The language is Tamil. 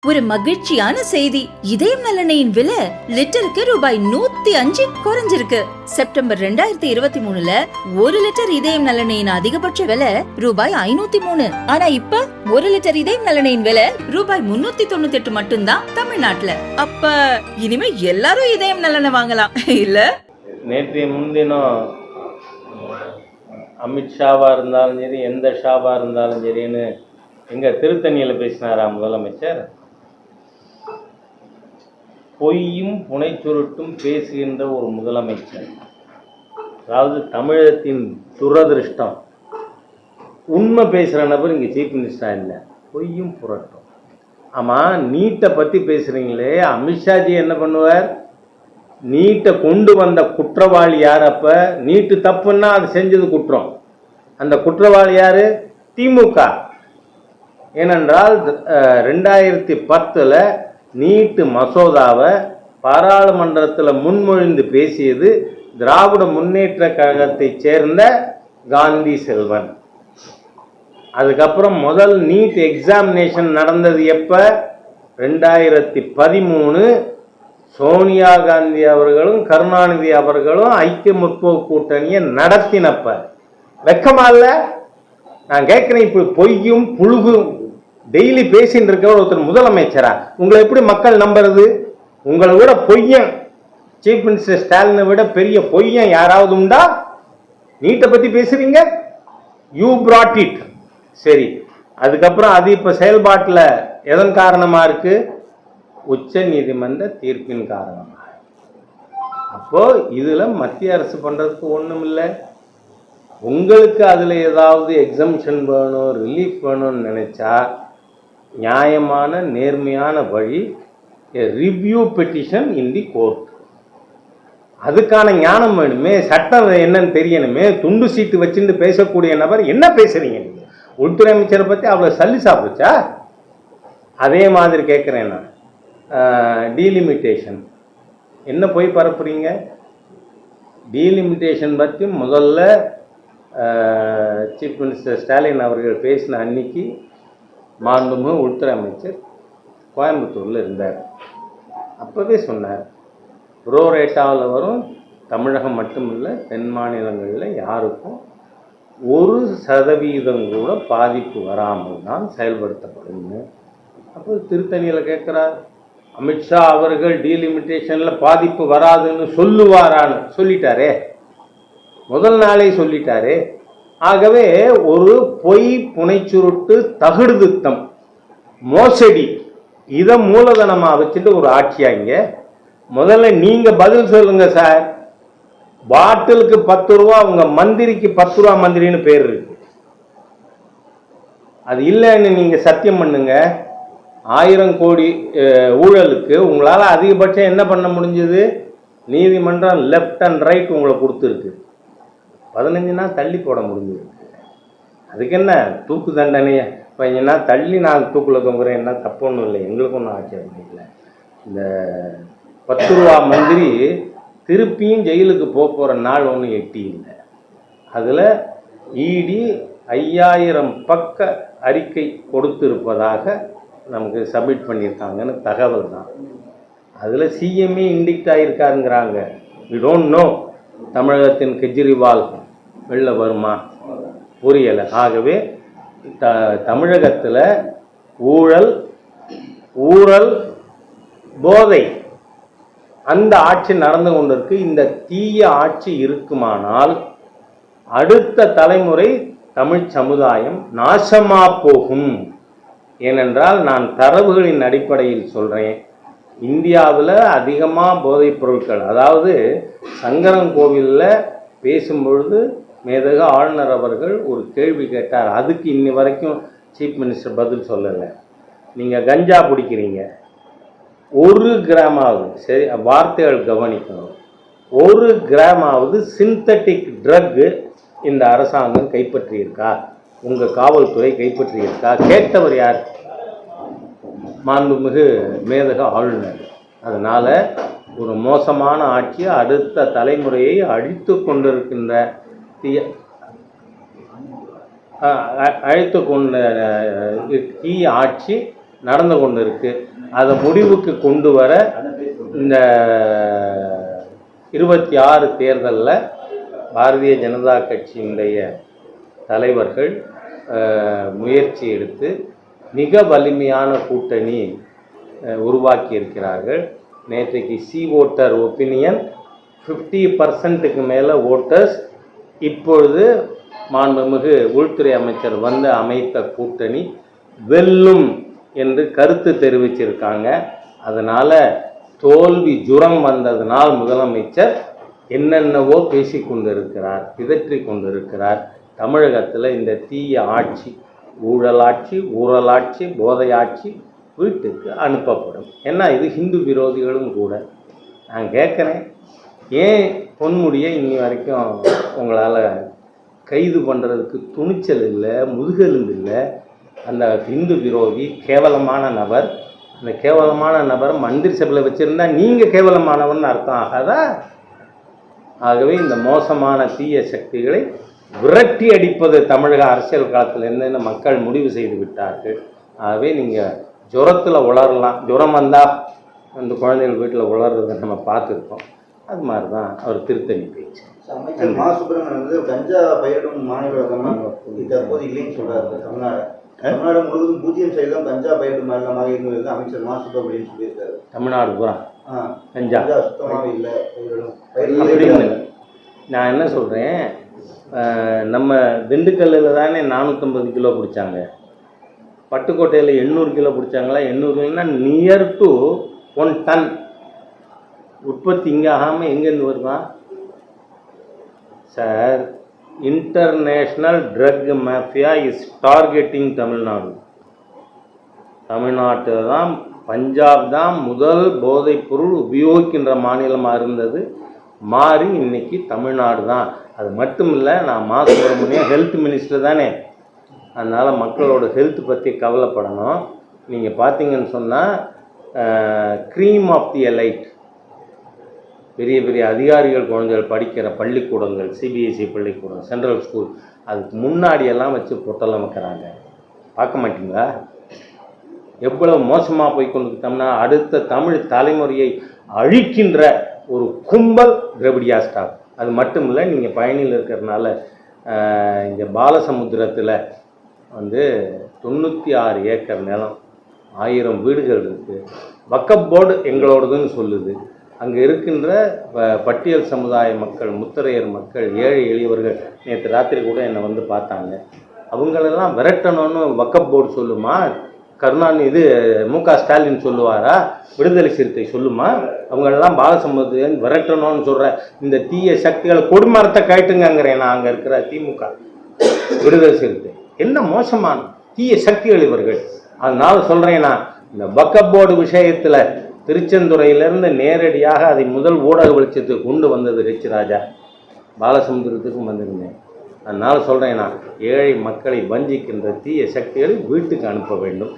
ஒரு மகிழ்ச்சியான செய்தி. இதயம் நல்லெண்ணெயின் விலை லிட்டருக்கு ரூபாய் 105 குறைஞ்சிருக்கு. செப்டம்பர் 2023ல 1 லிட்டர் இதயம் நல்லெண்ணெயின் அதிகபட்ச விலை ரூபாய் 503. ஆனா இப்ப 1 லிட்டர் இதயம் நல்லெண்ணெயின் விலை ரூபாய் 398 மட்டும்தான் தமிழ்நாட்டுல. அப்ப இனிமே எல்லாரும் இதயம் நல்லெண்ணெய் வாங்கலாம் இல்ல? நேற்றைய முன்தினம் அமித்ஷாவா இருந்தாலும் சரி, எந்த ஷாவா இருந்தாலும் சரின்னு எங்க திருத்தணியில் பேசினாரா முதலமைச்சர்? பொய்யும் புனைச்சுருட்டும் பேசுகின்ற ஒரு முதலமைச்சர். அதாவது தமிழகத்தின் துரதிருஷ்டம், உண்மை பேசுகிற நபர் இங்கே சீஃப் மினிஸ்டராக இல்லை, பொய்யும் புரட்டும். ஆமாம், நீட்டை பற்றி பேசுகிறீங்களே, அமித்ஷாஜி என்ன பண்ணுவார்? நீட்டை கொண்டு வந்த குற்றவாளி யார்? அப்போ நீட்டு தப்புன்னா அது செஞ்சது குற்றம். அந்த குற்றவாளி யார்? திமுக. ஏனென்றால் 2010 நீட்டு மசோதாவை பாராளுமன்றத்தில் முன்மொழிந்து பேசியது திராவிட முன்னேற்ற கழகத்தைச் சேர்ந்த காந்தி செல்வன். அதுக்கப்புறம் முதல் நீட் எக்ஸாமினேஷன் நடந்தது எப்போ? 2013. சோனியா காந்தி அவர்களும் கருணாநிதி அவர்களும் ஐக்கிய முற்போக்கு கூட்டணியை நடத்தினப்ப. வெக்கமா இல்லை? நான் கேட்குறேன், இப்படி பொய்யும் புழுகும் டெய்லி பேசின்னு இருக்க ஒருத்தர் முதலமைச்சரா? உங்களை எப்படி மக்கள் நம்புறது? உங்களை விட பொய்யன் சீஃப் மினிஸ்டர் ஸ்டாலினை விட பெரிய பொய்யன் யாராவது உண்டா? நீட்டை பற்றி பேசுறீங்க, யூ brought it. சரி, அதுக்கப்புறம் அது இப்போ செயல்பாட்டில் எதன் காரணமாக இருக்கு? உச்ச நீதிமன்ற தீர்ப்பின் காரணமாக. அப்போ இதில் மத்திய அரசு பண்ணுறதுக்கு ஒன்றும் இல்லை. உங்களுக்கு அதில் ஏதாவது எக்ஸம்ஷன் வேணும், ரிலீஃப் வேணும்னு நினச்சா நியாயமான நேர்மையான வழி review petition in the court. அதுக்கான ஞானம் வேணுமே, சட்டம் என்னன்னு தெரியணுமே. துண்டு சீட்டு வச்சுட்டு பேசக்கூடிய நபர் என்ன பேசுறீங்க? நீங்கள் உள்துறை அமைச்சரை பற்றி அவ்வளோ சல்லி சாப்பிடுச்சா? அதே மாதிரி கேட்குறேன் நான், டீலிமிட்டேஷன் என்ன போய் பரப்புறீங்க? டீலிமிட்டேஷன் பற்றி முதல்ல சீஃப் மினிஸ்டர் ஸ்டாலின் அவர்கள் பேசின அன்னைக்கு மாண்புமிகு உள்துறை அமைச்சர் கோயம்புத்தூரில் இருந்தார். அப்போவே சொன்னார், ப்ரோரேட்டாவில் வரும், தமிழகம் மட்டுமில்லை தென் மாநிலங்களில் யாருக்கும் 1% கூட பாதிப்பு வராமல் தான் செயல்படுத்தப்படும்னு. அப்போ திருத்தணியில் கேட்குறார், அமித்ஷா அவர்கள் டீலிமிட்டேஷனில் பாதிப்பு வராதுன்னு சொல்லுவாரான்னு சொல்லிட்டாரே, முதல் நாளே சொல்லிட்டாரே. ஆகவே ஒரு பொய் புனைச்சுருட்டு தகுடுதித்தம் மோசடி இதை மூலதனமாக வச்சுட்டு ஒரு ஆட்சியாங்க. முதல்ல நீங்கள் பதில் சொல்லுங்க சார். பாட்டிலுக்கு 10 ரூபா, உங்க மந்திரிக்கு 10 ரூபா மந்திரின்னு பேர் இருக்கு. அது இல்லைன்னு நீங்கள் சத்தியம் பண்ணுங்க. 1000 கோடி ஊழலுக்கு உங்களால் அதிகபட்சம் என்ன பண்ண முடிஞ்சது? நீதிமன்றம் லெஃப்ட் அண்ட் ரைட் உங்களை கொடுத்துருக்கு. 15 நாள் தள்ளி போட முடிஞ்சிருக்கு. அதுக்கு என்ன தூக்கு தண்டனையை 15 நாள் தள்ளி நான் தூக்கில் தொங்குறேன், என்ன தப்பு ஒன்றும் இல்லை, எங்களுக்கு ஒன்றும் ஆட்சேபம் இல்லை. இந்த 10 ரூபா மந்திரி திருப்பியும் ஜெயிலுக்கு போகிற நாள் ஒன்றும் எட்டி இல்லை. அதில் இடி 5000 பக்க அறிக்கை கொடுத்திருப்பதாக நமக்கு சப்மிட் பண்ணியிருக்காங்கன்னு தகவல் தான். அதில் சிஎம்ஏ இண்டிக்ட் ஆகியிருக்காருங்கிறாங்க. வி டோன்ட் நோ தமிழகத்தின் கெஜ்ரிவால் வெளில வருமா? புரியலை. ஆகவே தமிழகத்தில் ஊழல் போதை அந்த ஆட்சி நடந்து கொண்டிருக்கு. இந்த தீய ஆட்சி இருக்குமானால் அடுத்த தலைமுறை தமிழ் சமுதாயம் நாசமா போகும். ஏனென்றால் நான் தரவுகளின் அடிப்படையில் சொல்கிறேன், இந்தியாவில் அதிகமாக போதைப் பொருட்கள், அதாவது சங்கரன்கோவிலில் பேசும்பொழுது மேதகு ஆளுநர் அவர்கள் ஒரு கேள்வி கேட்டார். அதுக்கு இன்னி வரைக்கும் சீஃப் மினிஸ்டர் பதில் சொல்லலை. நீங்கள் கஞ்சா பிடிக்கிறீங்க, 1 கிராமாவது, சரி வார்த்தைகள் கவனிக்கணும், 1 கிராமாவது சிந்தட்டிக் ட்ரக் இந்த அரசாங்கம் கைப்பற்றியிருக்கா? உங்கள் காவல்துறை கைப்பற்றியிருக்கா? கேட்டவர் யார்? மாண்புமிகு மேதகு ஆளுநர். அதனால் ஒரு மோசமான ஆட்சி, அடுத்த தலைமுறையை அழித்து கொண்டிருக்கின்ற தீய ஆட்சி நடந்து கொண்டு இருக்கு. அதை முடிவுக்கு கொண்டு வர இந்த 26 தேர்தலில் பாரதிய ஜனதா கட்சியினுடைய தலைவர்கள் முயற்சி எடுத்து மிக வலிமையான கூட்டணி உருவாக்கி இருக்கிறார்கள். நேற்றைக்கு ஓட்டர் ஒப்பீனியன் 50% மேலே ஓட்டர்ஸ் இப்பொழுது மாண்புமிகு உள்துறை அமைச்சர் வந்து அமைத்த கூட்டணி வெல்லும் என்று கருத்து தெரிவிச்சிருக்காங்க. அதனால் தோல்வி ஜுரம் வந்ததனால் முதலமைச்சர் என்னென்னவோ பேசி கொண்டிருக்கிறார், பிதற்றி கொண்டிருக்கிறார். தமிழகத்தில் இந்த தீய ஆட்சி, ஊழலாட்சி, ஊழலாட்சி, போதையாட்சி வீட்டுக்கு அனுப்பப்படும். ஏன்னா இது ஹிந்து விரோதிகளும் கூட. நான் கேட்குறேன், ஏன் பொன்முடியை இன்னி வரைக்கும் உங்களால் கைது பண்ணுறதுக்கு துணிச்சல் இல்லை, முதுகெலும்பு இல்லை? அந்த ஹிந்து விரோதி கேவலமான நபர். அந்த கேவலமான நபரை மந்திரி சபையில் வச்சுருந்தா நீங்கள் கேவலமானவன் அர்த்தம் ஆகாதா? ஆகவே இந்த மோசமான தீய சக்திகளை விரட்டி அடிப்பது தமிழக அரசியல் காலத்தில் என்னென்னு மக்கள் முடிவு செய்து விட்டார்கள். ஆகவே நீங்கள் ஜுரத்தில் உளரலாம். ஜுரம் வந்தால் அந்த குழந்தைகள் வீட்டில் உளர்றதை நம்ம பார்த்துருக்கோம். அது மாதிரி தான் அவர் திருத்தணி பேச்சு. அமைச்சர் மா சுப்பிரமணியன் வந்து கஞ்சா பயிரிடும் மாநிலமாக தற்போது இல்லைன்னு சொல்றாரு. தமிழ்நாடு முழுவதும் 0 தான் கஞ்சா பயிரிடும் மாநிலமாக இருந்தது அமைச்சர் மா சுப்பிரமணியன் சொல்லியிருக்காரு. தமிழ்நாடு பூரா கஞ்சா சுத்தமாக இல்லை அப்படின்னு. நான் என்ன சொல்கிறேன், நம்ம திண்டுக்கல்லில் தானே 450 கிலோ பிடிச்சாங்க, பட்டுக்கோட்டையில் 800 கிலோ பிடிச்சாங்களா? 800 கிலோன்னா நியர் டு 1 டன் உற்பத்தி இங்கே ஆகாமல் எங்கேருந்து வருதான் sir? International drug mafia is targeting Tamil Nadu. தமிழ்நாட்டில் தான், பஞ்சாப் தான் முதல் போதைப்பொருள் உபயோகிக்கின்ற மாநிலமாக இருந்தது, மாறி இன்னைக்கு தமிழ்நாடு தான். அது மட்டும் இல்லை, நான் மா சுப்பிரமணியம் ஹெல்த் மினிஸ்டர் தானே, அதனால் மக்களோட ஹெல்த் பற்றி கவலைப்படணும். நீங்கள் பார்த்தீங்கன்னு சொன்னால் க்ரீம் ஆஃப் தி எலைட், பெரிய பெரிய அதிகாரிகள் குழந்தைகள் படிக்கிற பள்ளிக்கூடங்கள், சிபிஎஸ்சி பள்ளிக்கூடம், சென்ட்ரல் ஸ்கூல், அதுக்கு முன்னாடியெல்லாம் வச்சு பொட்டெல்லாம் வைக்கிறாங்க. பார்க்க மாட்டீங்களா எவ்வளவு மோசமாக போய் கொண்டிருக்கோம்னா? அடுத்த தமிழ் தலைமுறையை அழிக்கின்ற ஒரு கும்பல் திரவிடியா ஸ்டாக். அது மட்டும் இல்லை, நீங்கள் பயணியில் இருக்கிறதுனால இங்கே பாலசமுத்திரத்தில் வந்து 96 ஏக்கர் நிலம், 1000 வீடுகள் இருக்குது. வக்கப் போர்டு எங்களோடதுன்னு சொல்லுது. அங்கே இருக்கின்ற பட்டியல் சமுதாய மக்கள், முத்தரையர் மக்கள், ஏழை எளியவர்கள் நேற்று ராத்திரி கூட என்னை வந்து பார்த்தாங்க. அவங்களெல்லாம் விரட்டணும்னு வக்கப் போர்டு சொல்லுமா? கருணாநிதி மு.க. ஸ்டாலின் சொல்லுவாரா? விடுதலை சிறுத்தை சொல்லுமா? அவங்களெல்லாம் பாலசமுத்திரன் விரட்டணும்னு சொல்கிற இந்த தீய சக்திகளை கொடிமரத்தை கட்டுங்கிறேன் நான். அங்கே இருக்கிற திமுக, விடுதலை சிறுத்தை என்ன மோசமான தீய சக்திகள் இவர்கள். அதனால சொல்கிறேன்னா, இந்த வக்கப் போர்டு விஷயத்தில் திருச்செந்துறையிலிருந்து நேரடியாக அதை முதல் ஊடக வெளிச்சத்துக்கு கொண்டு வந்தது ஹெச் ராஜா. பாலசமுத்திரத்துக்கும் வந்திருந்தேன். அதனால் சொல்கிறேன், நான் ஏழை மக்களை வஞ்சிக்கின்ற தீய சக்திகளை வீட்டுக்கு அனுப்ப வேண்டும்.